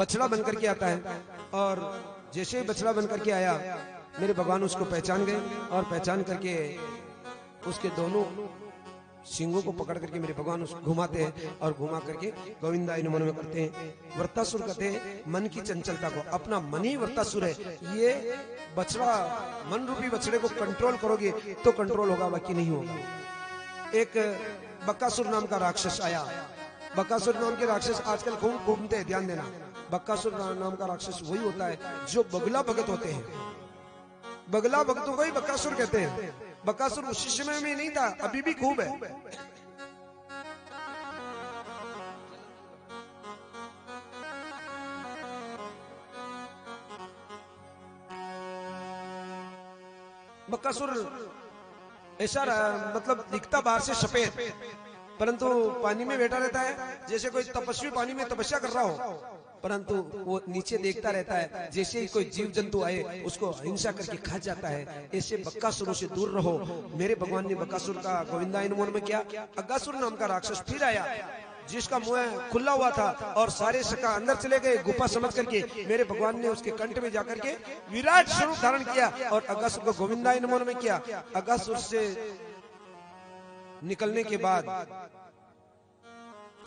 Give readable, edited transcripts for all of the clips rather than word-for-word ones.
बछड़ा बनकर के आता है और जैसे ही बछड़ा बनकर के आया मेरे भगवान उसको पहचान गए और पहचान करके उसके दोनों सिंगों को पकड़ करके मेरे भगवान उसको घुमाते हैं और घुमा करके गोविंदाय नमः में करते हैं। वृत्तासुर कहते हैं मन की चंचलता को, अपना मन ही वृत्तासुर है। ये बछड़ा मन रूपी बछड़े को कंट्रोल करोगे तो कंट्रोल होगा, बाकी नहीं होगा। एक बक्कासुर नाम का राक्षस आया। बक्कासुर नाम के राक्षस आजकल खूब घूमते हैं, ध्यान देना। बक्कासुर नाम का राक्षस वही होता है जो बगुला भगत होते हैं। बगला भक्तों को ही बक्कासुर कहते हैं। बक्कासुर उस समय में नहीं था, अभी भी खूब है। बक्कासुर ऐसा मतलब दिखता बाहर से सफेद, परंतु पानी में बैठा रहता है जैसे कोई तपस्वी पानी में तपस्या कर रहा हो, परंतु वो नीचे देखता रहता है। जैसे ही कोई जीव जंतु आए उसको हिंसा करके खा जाता है। ऐसे बक्कासुरों से दूर रहो। मेरे भगवान ने बक्कासुर का गोविंदाय नमः में किया। अगासुर नाम का राक्षस फिर आया जिसका मुंह खुला हुआ था और सारे सखा अंदर चले गए गुफा समझ करके। मेरे भगवान ने उसके कंठ में जाकर के विराट स्वरूप धारण किया और अगासुर को गोविंदाय नमः में किया। अगासुर से निकलने के बाद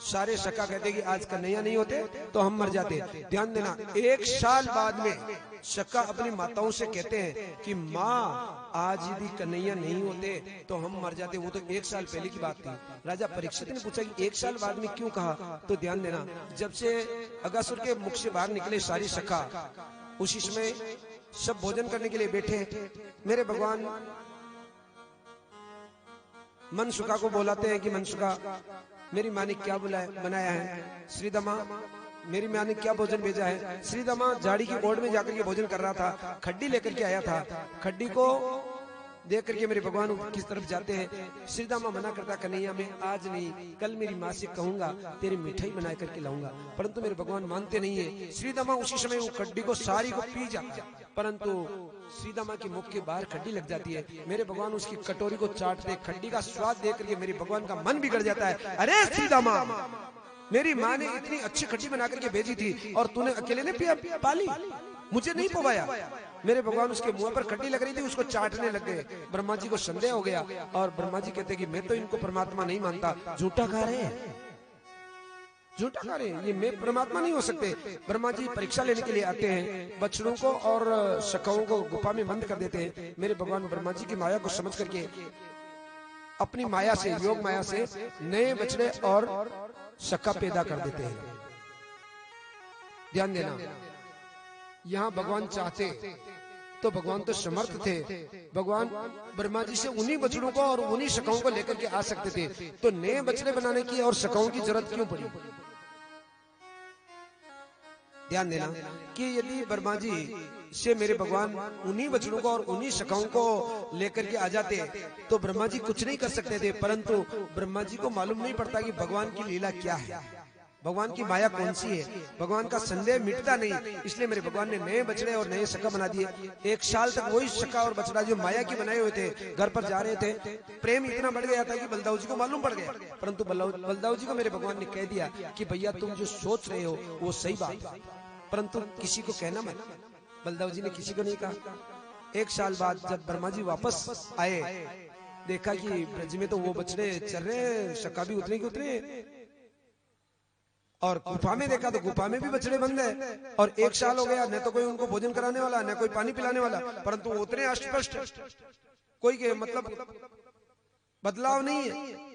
सारे सखा कहते कि आज कन्हैया नहीं होते तो हम मर जाते। ध्यान देना, 1 साल बाद में सखा अपनी माताओं से कहते हैं कि माँ आज यदि कन्हैया नहीं होते तो हम मर जाते। वो तो 1 साल पहले की बात थी। राजा परीक्षित ने पूछा कि 1 साल बाद में क्यों कहा, तो ध्यान देना, जब से अगासुर के मुख से बाहर निकले सारी सखा, उसी समय सब भोजन करने के लिए बैठे। मेरे भगवान मनसुखा को बुलाते हैं कि मनसुखा मेरी माँ ने क्या बनाया है। श्रीदमा मेरी माँ ने क्या भोजन भेजा है। श्रीदमा झाड़ी की ओर में जाकर के भोजन कर रहा था, खड्डी लेकर के आया था। खड्डी को देख करके मेरे भगवान किस तरफ जाते हैं। श्रीदामा मना करता, कन्हैया मैं आज नहीं, कल मेरी माँ से कहूंगा तेरी मिठाई बना करके लाऊंगा, परंतु मेरे भगवान मानते नहीं है। श्रीदामा उसी समय वो खड्डी को सारी को पी जाता, परंतु श्रीदामा की मुख के बाहर खड्डी लग जाती है। मेरे भगवान उसकी कटोरी को चाटते, खड्डी का स्वाद देख करके मेरे भगवान का मन बिगड़ जाता है। अरे श्रीदामा, मेरी माँ ने इतनी अच्छी खड्डी बना करके भेजी थी और तूने अकेले ने पिया पाली, मुझे नहीं पवाया। मेरे भगवान उसके मुंह पर खड्डी लग रही थी, उसको चाटने लग गए। ब्रह्मा जी को संदेह हो गया और ब्रह्मा जी कहते कि मैं तो इनको परमात्मा नहीं मानता, झूठा खा रहे हैं, झूठा खा रहे हैं, ये मैं परमात्मा नहीं हो सकते। ब्रह्मा जी परीक्षा लेने के लिए आते हैं, बछड़ों को और सखाओं को गुफा में बंद कर देते हैं। मेरे भगवान ब्रह्मा जी की माया को समझ करके अपनी माया से, योग माया से नए बछड़े और सखा पैदा कर देते हैं। ध्यान देना, यहाँ भगवान चाहते तो भगवान तो समर्थ थे, भगवान ब्रह्मा जी से उन्हीं बछड़ों को और उन्हीं सखाओं को लेकर के आ सकते थे, तो नए बछड़े बनाने की और सखाओं की जरूरत क्यों पड़ी। ध्यान देना कि यदि ब्रह्मा जी से मेरे भगवान उन्हीं बछड़ों को और उन्हीं सखाओं को लेकर के आ जाते तो ब्रह्मा जी कुछ नहीं कर सकते थे, परंतु ब्रह्मा जी को मालूम नहीं पड़ता कि भगवान की लीला क्या है, भगवान की माया कौन सी है। भगवान का संदेह मिटता नहीं, इसलिए मेरे भगवान ने नए बछड़े और नए सखा बना दिए। 1 साल तक वही सखा और बछड़ा जो माया की बनाए हुए थे घर पर जा रहे थे। प्रेम इतना बढ़ गया था कि बलदाऊ जी को मालूम पड़ गया, परंतु बलदाऊ जी को मेरे भगवान ने कह दिया कि भैया तुम जो सोच रहे हो वो सही बात है, परंतु किसी को कहना मत। बलदाऊ जी ने किसी को नहीं कहा। 1 साल बाद जब ब्रह्मा जी वापस आए, देखा कि ब्रज में तो वो बछड़े चल रहे, सखा भी उतने के उतने, और गुफा में देखा तो गुफा में भी बछड़े बंद है। और 1 साल हो गया, न तो कोई उनको भोजन कराने वाला, न कोई पानी पिलाने वाला, परंतु उतने अस्पष्ट, कोई मतलब बदलाव नहीं है।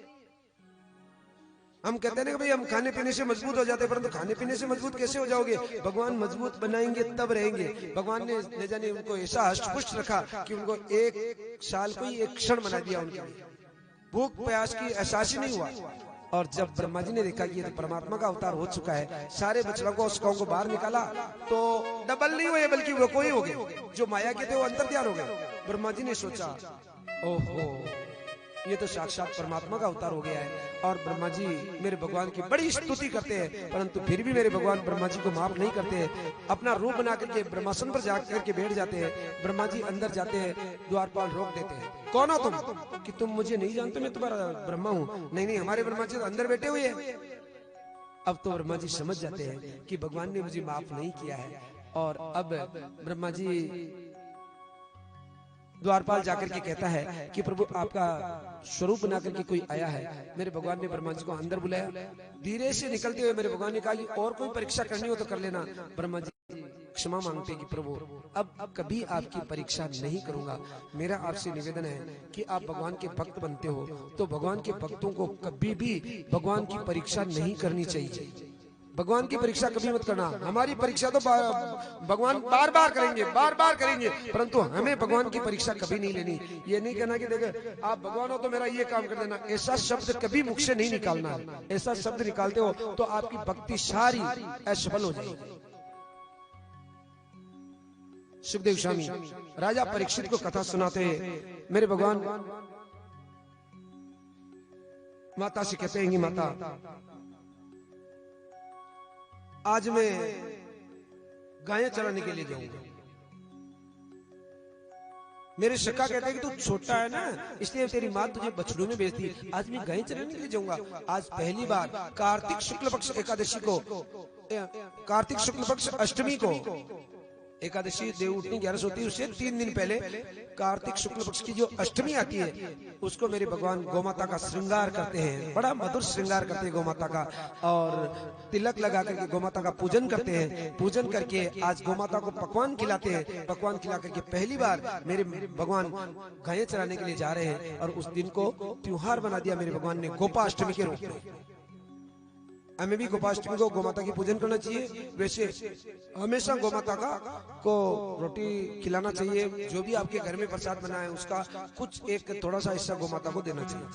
हम कहते हैं कि भाई हम खाने पीने से मजबूत हो जाते हैं, परंतु खाने पीने से मजबूत कैसे हो जाओगे। भगवान मजबूत बनाएंगे तब रहेंगे। भगवान ने न जाने उनको ऐसा हष्टपुष्ट रखा कि उनको 1 साल को ही 1 क्षण बना दिया, उनके लिए भूख प्यास की एहसास ही नहीं हुआ। और जब ब्रह्मा जी ने देखा कि ये तो परमात्मा का अवतार हो चुका है, सारे बछड़ों को सखाओं को बाहर निकाला तो डबल नहीं हुए बल्कि वो कोई हो गए, जो माया के थे वो अंतर ध्यान हो गए। ब्रह्मा जी ने सोचा ओहो ये तो साक्षात परमात्मा का अवतार हो गया है। और ब्रह्मा जी मेरे भगवान की बड़ी स्तुति करते हैं, परंतु फिर भी मेरे भगवान ब्रह्मा जी को माफ नहीं करते हैं। अपना रूप बना करके ब्रह्मासन पर जाकर के बैठ जाते हैं। ब्रह्मा जी अंदर जाते हैं, द्वारपाल रोक देते हैं, कौन हो तुम कि तुम मुझे नहीं जानते, मैं तुम्हारा ब्रह्मा हूँ। नहीं नहीं, हमारे ब्रह्मा जी तो अंदर बैठे हुए हैं। अब तो ब्रह्मा जी समझ जाते हैं कि भगवान ने मुझे माफ नहीं किया है, और अब ब्रह्मा जी द्वारपाल जाकर के कहता है कि प्रभु आपका स्वरूप बना करके कोई आया है। मेरे भगवान ने ब्रह्मा जी को अंदर बुलाया। धीरे से निकलते हुए मेरे भगवान ने कहा कि और कोई परीक्षा करनी हो तो कर लेना। ब्रह्मा जी क्षमा मांगते कि प्रभु अब कभी आपकी परीक्षा नहीं करूंगा। मेरा आपसे निवेदन है कि आप भगवान के भक्त बनते हो तो भगवान के भक्तों को कभी भी भगवान की परीक्षा नहीं करनी चाहिए। भगवान की परीक्षा कभी मत करना। हमारी परीक्षा तो भगवान बार बार करेंगे, परंतु हमें भगवान की परीक्षा कभी नहीं लेनी। ये नहीं कहना कि देखे आप भगवान हो तो मेरा ये काम कर देना, ऐसा शब्द कभी मुख से नहीं निकालना है। ऐसा शब्द निकालते हो तो आपकी भक्ति सारी असफल हो जाएगी। सुखदेव स्वामी राजा परीक्षित को कथा सुनाते हैं। मेरे भगवान माता से कहते हैं कि माता आज मैं गायें चराने के लिए जाऊंगा। मेरे शक्का कहते हैं कि तू छोटा है ना, इसलिए तेरी माँ तुझे बछड़ों में बेचती। आज मैं गायें चराने के लिए जाऊंगा। आज पहली बार कार्तिक शुक्ल पक्ष एकादशी को, कार्तिक शुक्ल पक्ष अष्टमी को, एकादशी देव उठनी 11 होती है, उससे 3 दिन पहले कार्तिक शुक्ल पक्ष की जो अष्टमी आती है उसको मेरे भगवान गौमाता का श्रृंगार करते हैं। बड़ा मधुर श्रृंगार करते हैं गौमाता का, और तिलक लगा करके गौमाता का पूजन करते हैं। पूजन करके आज गौमाता को पकवान खिलाते हैं। पकवान खिला करके पहली बार मेरे भगवान गायें चराने के लिए जा रहे हैं, और उस दिन को त्योहार बना दिया मेरे भगवान ने गोपाष्टमी के रूप में। हमें भी गोपाष्टमी को गौमाता की पूजन करना चाहिए। वैसे हमेशा गौमाता का को रोटी खिलाना चाहिए। जो भी आपके घर में प्रसाद बना है उसका कुछ एक थोड़ा सा हिस्सा गौमाता को देना चाहिए।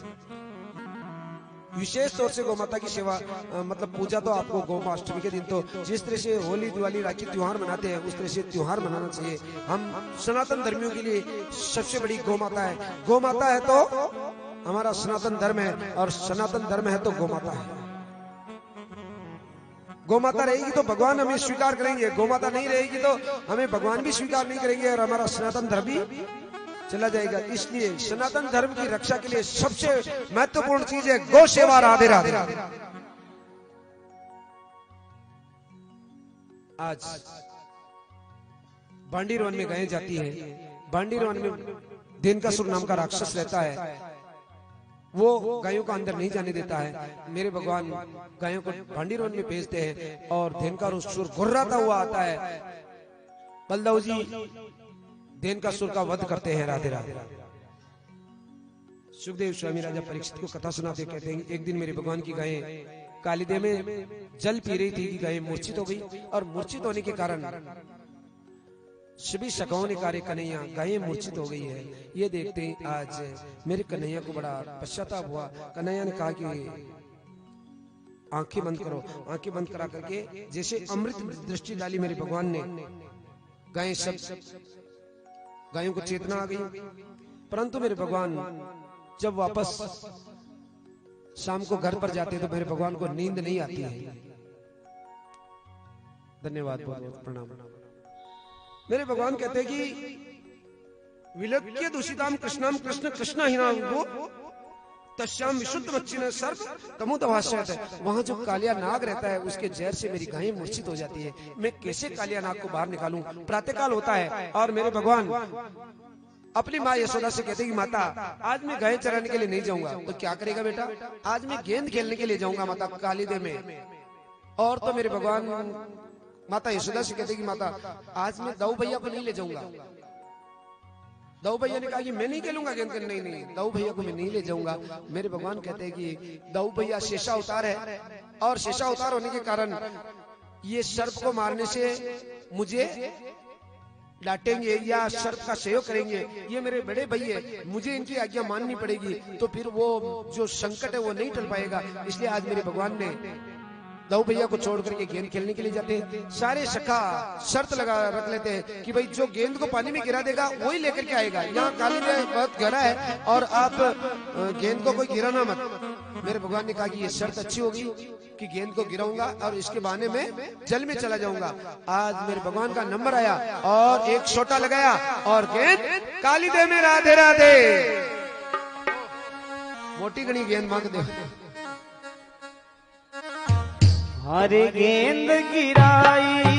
विशेष तौर से गौमाता की सेवा मतलब पूजा तो आपको गोपाष्टमी के दिन, तो जिस तरह से होली दिवाली राखी त्योहार मनाते हैं उस तरह से त्योहार मनाना चाहिए। हम सनातन धर्मियों के लिए सबसे बड़ी गौमाता है। गौमाता है तो हमारा सनातन धर्म है, और सनातन धर्म है तो गौमाता है। गौमाता रहेगी तो भगवान हमें स्वीकार करेंगे, गौमाता नहीं रहेगी तो हमें भगवान भी स्वीकार नहीं करेंगे, और हमारा सनातन धर्म भी चला जाएगा। इसलिए सनातन धर्म की रक्षा के लिए सबसे महत्वपूर्ण चीज है गौ सेवा। राधे राधे। आज बांडीर वन में गायें जाती है। बांडीर वन में धेनुकासुर नाम का राक्षस रहता है। वो गायों को अंदर नहीं जाने देता है। मेरे भगवान गायों को भांडीर वन में भेजते हैं, और धेनुकासुर घुर्राता हुआ आता है। बलदेव जी धेनुकासुर का वध करते हैं। राधे राधे। सुखदेव स्वामी राजा परीक्षित को कथा सुनाते कहते हैं एक दिन मेरे भगवान की गायें कालीदेव में जल पी रही थी कि गायें मूर्छित हो गई, और मूर्छित होने के कारण सभी सखाओं ने कार्य कन्हैया गायें मूर्छित हो गई है। ये देखते ही आज मेरे कन्हैया को बड़ा पश्चाताप हुआ। कन्हैया ने कहा कि आंखें बंद करो। आंखें बंद करा करके जैसे अमृत दृष्टि डाली मेरे भगवान ने, गायें सब गायों को चेतना आ गई। परंतु मेरे भगवान जब वापस शाम को घर पर जाते तो मेरे भगवान को नींद नहीं आती है। धन्यवाद, बहुत बहुत प्रणाम। मेरे भगवान कहते हैं कि विलक्ष्य दूषिताम कृष्णाम कृष्ण कृष्ण हीनाम वो तस्याम विशुद्ध मच्छिन सर्प तमुदभाष्यत है। वहां जो कालिया नाग रहता है उसके जहर से मेरी गायें मूर्छित हो जाती है। मैं कैसे कालिया नाग को बाहर निकालूं? प्रातःकाल होता है और मेरे भगवान अपनी माँ यशोदा से कहते हैं कि माता आज मैं गायें चराने के लिए नहीं जाऊंगा। तो क्या करेगा बेटा? आज मैं गेंद खेलने के लिए जाऊंगा माता कालीदेव में। और तो मेरे भगवान माता यशोदा से कहते कि माता आज मैं दाऊ भैया को नहीं ले जाऊंगा। दाऊ भैया ने कहा कि मैं नहीं खेलूंगा गेंद। नहीं नहीं, दाऊ भैया को मैं नहीं ले जाऊंगा। मेरे भगवान कहते हैं कि दाऊ भैया शेषा अवतार है, और शेषा अवतार होने के कारण ये सर्प को मारने से मुझे डांटेंगे या सर्प का सहयोग करेंगे। ये मेरे बड़े भैया, मुझे इनकी आज्ञा माननी पड़ेगी, तो फिर वो जो संकट है वो नहीं टल पाएगा। इसलिए आज मेरे भगवान ने दाऊ भैया को छोड़ करके गेंद खेलने के लिए जाते हैं। सारे सखा शर्त लगा रख लेते हैं कि भाई जो गेंद को पानी में गिरा देगा वही लेकर के आएगा। यहाँ कालीदेव बहुत गहरा है और आप गेंद को कोई गिराना मत। मेरे भगवान ने कहा कि ये शर्त अच्छी होगी कि गेंद को गिराऊंगा और इसके बहाने में जल में चला जाऊंगा। आज मेरे भगवान का नंबर आया और एक छोटा लगाया और गेंद कालीदेव में। राधे राधे। मोटी गणी गेंद मांग दे। हर गेंद गिराई